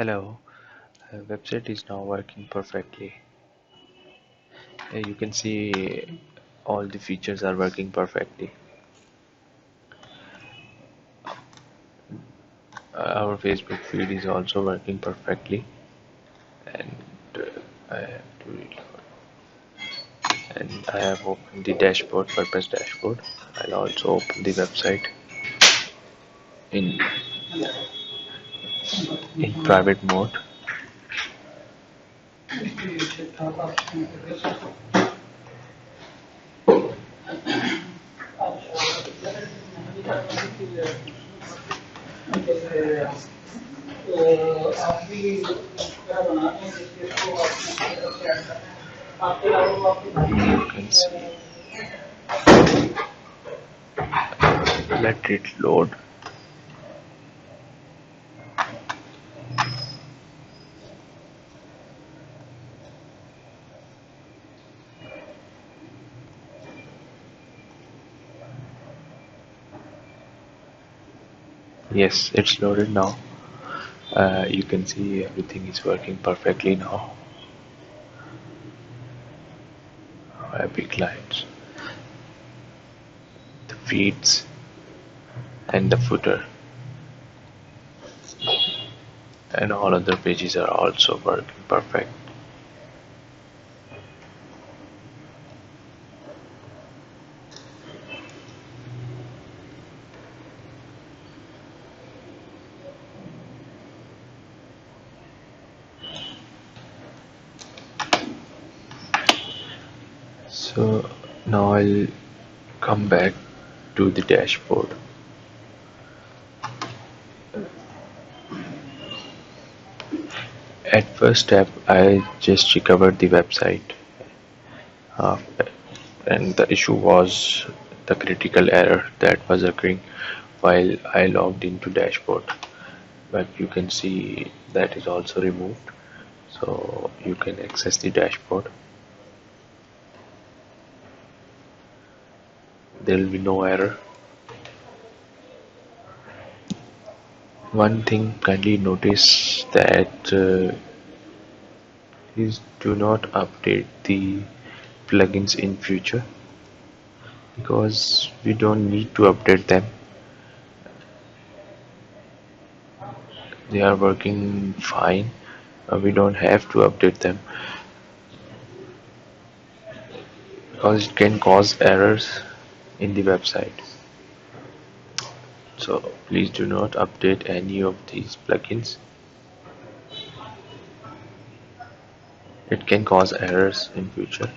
Hello, website is now working perfectly. You can see all the features are working perfectly. Our Facebook feed is also working perfectly, and I have to reload. And I have opened the dashboard, purpose dashboard. I'll also open the website in private mode. You can see. Let it load. Yes, it's loaded now. You can see everything is working perfectly now. Happy clients, the feeds, and the footer, and all other pages are also working perfect. So now I'll come back to the dashboard. At first step, I just recovered the website, uh, and the issue was the critical error that was occurring while I logged into dashboard. But you can see that is also removed, so you can access the dashboard. There will be no error. One thing, kindly notice that please do not update the plugins in future, because we don't need to update them. They are working fine. We don't have to update them because it can cause errors in the website. So please do not update any of these plugins. It can cause errors in future.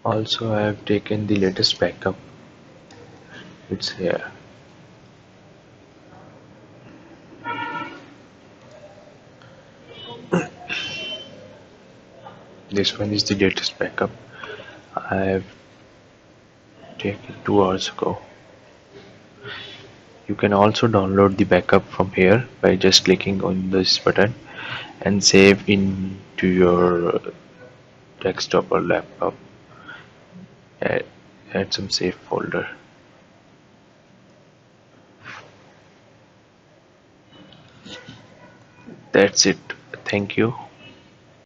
Also, I have taken the latest backup. It's here. This one is the latest backup. I have taken 2 hours ago. You can also download the backup from here by just clicking on this button and save into your desktop or laptop. Add, add some save folder. That's it. Thank you.